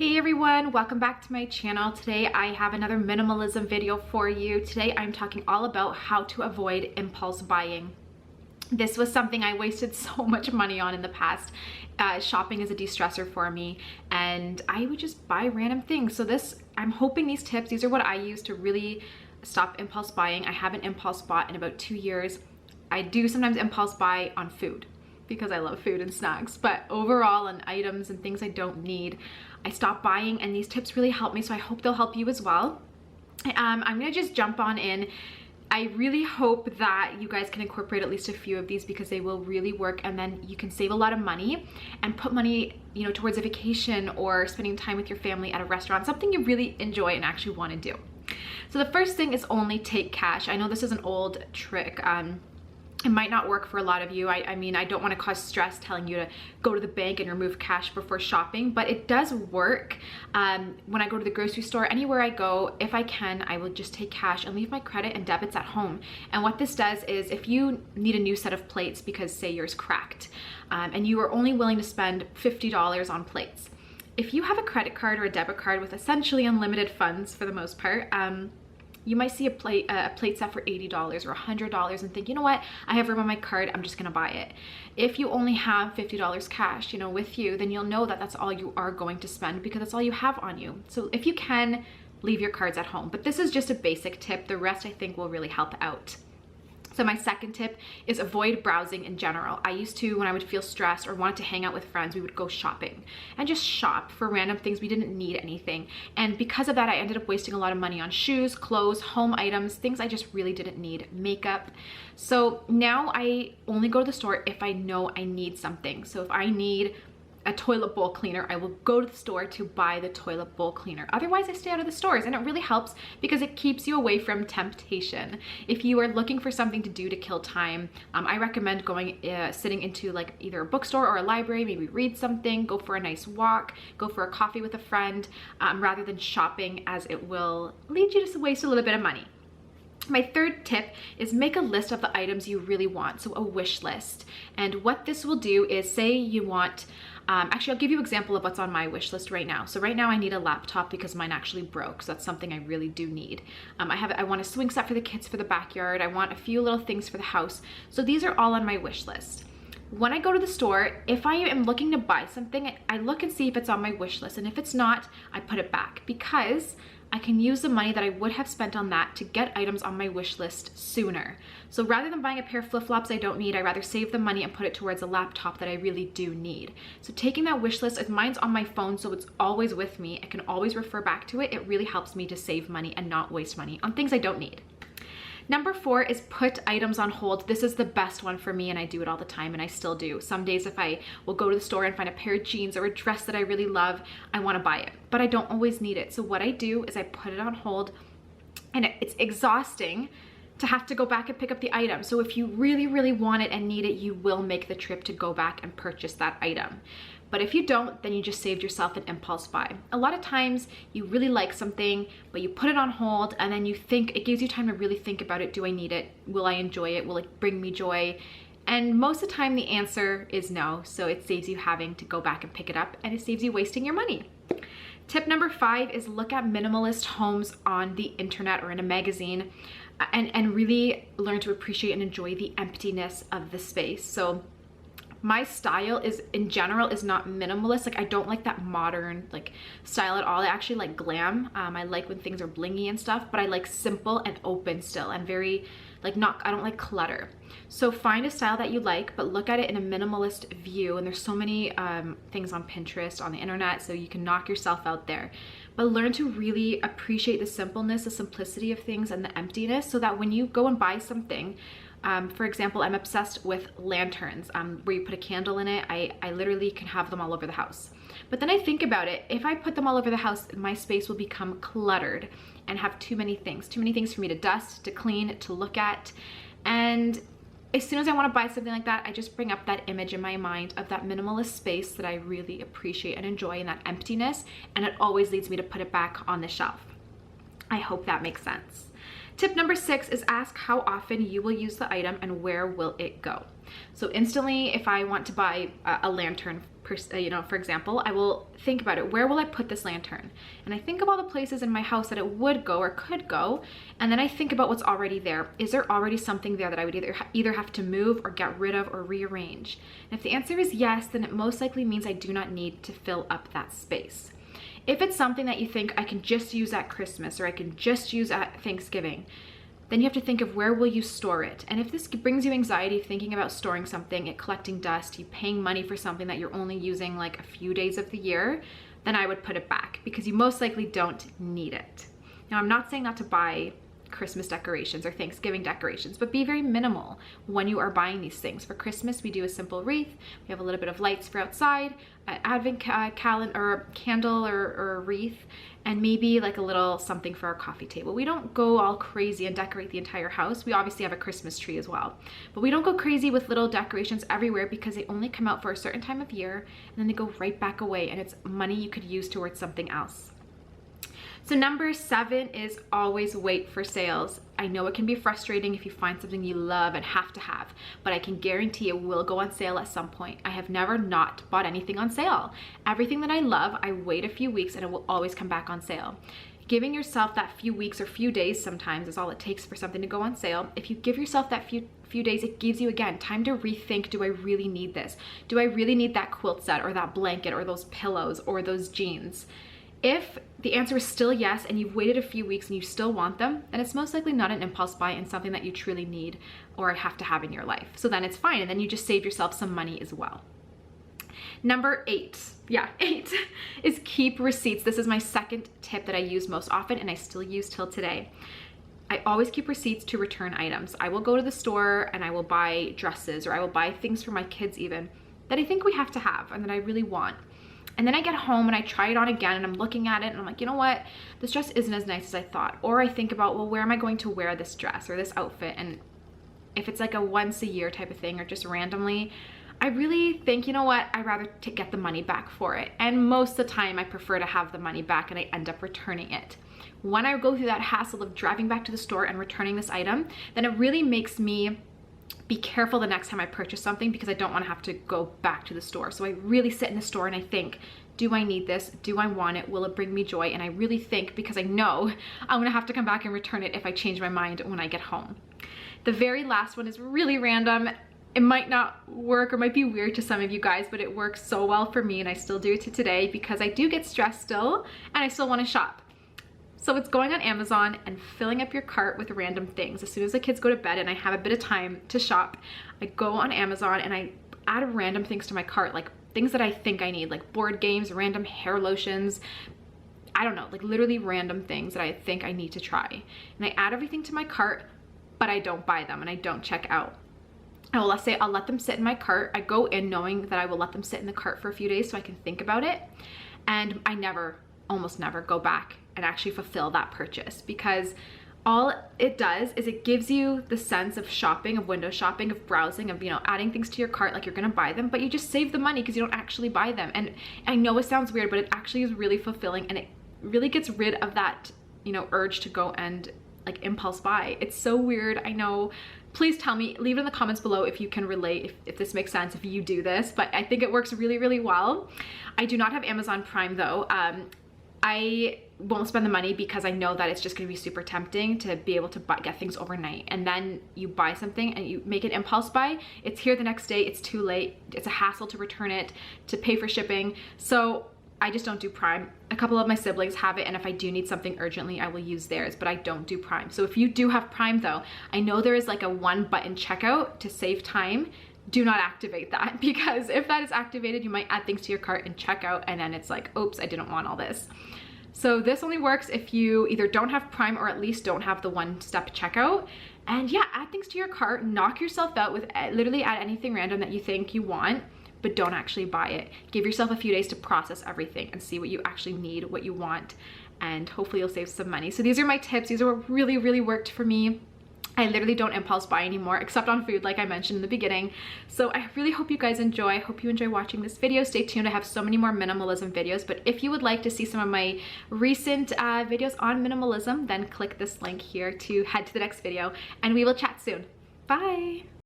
Hey everyone, welcome back to my channel. Today I have another minimalism video for you. Today I'm talking all about how to avoid impulse buying. This was something I wasted so much money on in the past. Shopping is a de-stressor for me and I would just buy random things. So I'm hoping these tips, these are what I use to really stop impulse buying. I haven't impulse bought in about 2 years. I do sometimes impulse buy on food because I love food and snacks, but overall on items and things I don't need, I stopped buying, and these tips really help me, so I hope they'll help you as well. I'm gonna just jump on in. I really hope that you guys can incorporate at least a few of these because they will really work, and then you can save a lot of money and put money, you know, towards a vacation or spending time with your family at a restaurant, something you really enjoy and actually want to do. So the first thing is only take cash. I know this is an old trick. It might not work for a lot of you. I mean, I don't want to cause stress telling you to go to the bank and remove cash before shopping, but it does work. When I go to the grocery store, anywhere I go, if I can, I will just take cash and leave my credit and debits at home. And what this does is if you need a new set of plates because say yours cracked, and you are only willing to spend $50 on plates, if you have a credit card or a debit card with essentially unlimited funds for the most part, you might see a plate set for $80 or $100 and think, you know what, I have room on my card, I'm just gonna buy it. If you only have $50 cash, you know, with you, then you'll know that that's all you are going to spend because that's all you have on you. So if you can, leave your cards at home. But this is just a basic tip. The rest I think will really help out. So my second tip is avoid browsing in general. I used to, when I would feel stressed or wanted to hang out with friends, we would go shopping and just shop for random things. We didn't need anything. And because of that, I ended up wasting a lot of money on shoes, clothes, home items, things I just really didn't need, makeup. So now I only go to the store if I know I need something. So if I need a toilet bowl cleaner, I will go to the store to buy the toilet bowl cleaner. Otherwise, I stay out of the stores, and it really helps because it keeps you away from temptation. If you are looking for something to do to kill time, I recommend going, sitting into like either a bookstore or a library, maybe read something, go for a nice walk, go for a coffee with a friend, rather than shopping, as it will lead you to waste a little bit of money. My third tip is make a list of the items you really want, so a wish list. And what this will do is say you want, actually I'll give you an example of what's on my wish list right now. So right now I need a laptop because mine actually broke, so that's something I really do need. I want a swing set for the kids for the backyard. I want a few little things for the house. So these are all on my wish list. When I go to the store, if I am looking to buy something, I look and see if it's on my wish list, and if it's not, I put it back because I can use the money that I would have spent on that to get items on my wish list sooner. So rather than buying a pair of flip-flops I don't need, I'd rather save the money and put it towards a laptop that I really do need. So taking that wish list, mine's on my phone, so it's always with me. I can always refer back to it. It really helps me to save money and not waste money on things I don't need. Number 4 is put items on hold. This is the best one for me, and I do it all the time, and I still do. Some days if I will go to the store and find a pair of jeans or a dress that I really love, I want to buy it, but I don't always need it. So what I do is I put it on hold, and it's exhausting to have to go back and pick up the item. So if you really, really want it and need it, you will make the trip to go back and purchase that item. But if you don't, then you just saved yourself an impulse buy. A lot of times you really like something, but you put it on hold and then you think, it gives you time to really think about it. Do I need it? Will I enjoy it? Will it bring me joy? And most of the time the answer is no. So it saves you having to go back and pick it up, and it saves you wasting your money. Tip number 5 is look at minimalist homes on the internet or in a magazine, and really learn to appreciate and enjoy the emptiness of the space. So my style is, in general, is not minimalist. Like I don't like that modern like style at all. I actually like glam. I like when things are blingy and stuff, but I like simple and open still, and very like I don't like clutter. So find a style that you like, but look at it in a minimalist view. And there's so many things on Pinterest, on the internet, so you can knock yourself out there. But learn to really appreciate the simpleness, the simplicity of things, and the emptiness, so that when you go and buy something, for example, I'm obsessed with lanterns, where you put a candle in it. I literally can have them all over the house. But then I think about it, if I put them all over the house, my space will become cluttered and have too many things for me to dust, to clean, to look at. And as soon as I want to buy something like that, I just bring up that image in my mind of that minimalist space that I really appreciate and enjoy, and that emptiness, and it always leads me to put it back on the shelf. I hope that makes sense. Tip number 6 is ask how often you will use the item and where will it go. So instantly, if I want to buy a lantern, for example, I will think about it. Where will I put this lantern? And I think of all the places in my house that it would go or could go. And then I think about what's already there. Is there already something there that I would either have to move or get rid of or rearrange? And if the answer is yes, then it most likely means I do not need to fill up that space. If it's something that you think I can just use at Christmas or I can just use at Thanksgiving, then you have to think of where will you store it. And if this brings you anxiety thinking about storing something, it collecting dust, you paying money for something that you're only using like a few days of the year, then I would put it back because you most likely don't need it. Now, I'm not saying not to buy Christmas decorations or Thanksgiving decorations, but be very minimal when you are buying these things. For Christmas, we do a simple wreath. We have a little bit of lights for outside, an advent calendar or candle or a wreath, and maybe like a little something for our coffee table. We don't go all crazy and decorate the entire house. We obviously have a Christmas tree as well, but we don't go crazy with little decorations everywhere because they only come out for a certain time of year and then they go right back away, and it's money you could use towards something else. So number 7 is always wait for sales. I know it can be frustrating if you find something you love and have to have, but I can guarantee it will go on sale at some point. I have never not bought anything on sale. Everything that I love, I wait a few weeks and it will always come back on sale. Giving yourself that few weeks or few days sometimes is all it takes for something to go on sale. If you give yourself that few days, it gives you, again, time to rethink, do I really need this? Do I really need that quilt set or that blanket or those pillows or those jeans? If the answer is still yes and you've waited a few weeks and you still want them, then it's most likely not an impulse buy and something that you truly need or have to have in your life. So then it's fine, and then you just save yourself some money as well. Number 8, is keep receipts. This is my second tip that I use most often and I still use till today. I always keep receipts to return items. I will go to the store and I will buy dresses or I will buy things for my kids even that I think we have to have and that I really want. And then I get home and I try it on again and I'm looking at it and I'm like, you know what? This dress isn't as nice as I thought. Or I think about, well, where am I going to wear this dress or this outfit? And if it's like a once a year type of thing or just randomly, I really think, you know what? I'd rather get the money back for it. And most of the time I prefer to have the money back and I end up returning it. When I go through that hassle of driving back to the store and returning this item, then it really makes me be careful the next time I purchase something because I don't want to have to go back to the store. So I really sit in the store and I think, do I need this? Do I want it? Will it bring me joy? And I really think, because I know I'm gonna have to come back and return it if I change my mind when I get home. The very last one is really random. It might not work or might be weird to some of you guys, but it works so well for me and I still do it to today because I do get stressed still and I still want to shop. So it's going on Amazon and filling up your cart with random things. As soon as the kids go to bed and I have a bit of time to shop, I go on Amazon and I add random things to my cart, like things that I think I need, like board games, random hair lotions, I don't know, like literally random things that I think I need to try. And I add everything to my cart, but I don't buy them and I don't check out. I'll let them sit in my cart. I go in knowing that I will let them sit in the cart for a few days so I can think about it. And I almost never go back and actually fulfill that purchase, because all it does is it gives you the sense of shopping, of window shopping, of browsing, of, you know, adding things to your cart like you're gonna buy them, but you just save the money because you don't actually buy them. And I know it sounds weird, but it actually is really fulfilling and it really gets rid of that, you know, urge to go and like impulse buy. It's so weird, I know. Please tell me, leave it in the comments below if you can relate, if this makes sense, if you do this, but I think it works really, really well. I do not have Amazon Prime though. I won't spend the money because I know that it's just gonna be super tempting to be able to get things overnight. And then you buy something and you make an impulse buy, it's here the next day, it's too late, it's a hassle to return it, to pay for shipping. So I just don't do Prime. A couple of my siblings have it, and if I do need something urgently, I will use theirs, but I don't do Prime. So if you do have Prime though, I know there is like a 1-button checkout to save time. Do not activate that, because if that is activated, you might add things to your cart and check out, and then it's like, oops, I didn't want all this. So this only works if you either don't have Prime or at least don't have the 1-step checkout. And yeah, add things to your cart, knock yourself out with literally add anything random that you think you want, but don't actually buy it. Give yourself a few days to process everything and see what you actually need, what you want, and hopefully you'll save some money. So these are my tips. These are what really, really worked for me. I literally don't impulse buy anymore, except on food, like I mentioned in the beginning. So I really hope you guys enjoy. I hope you enjoy watching this video. Stay tuned. I have so many more minimalism videos, but if you would like to see some of my recent videos on minimalism, then click this link here to head to the next video, and we will chat soon. Bye.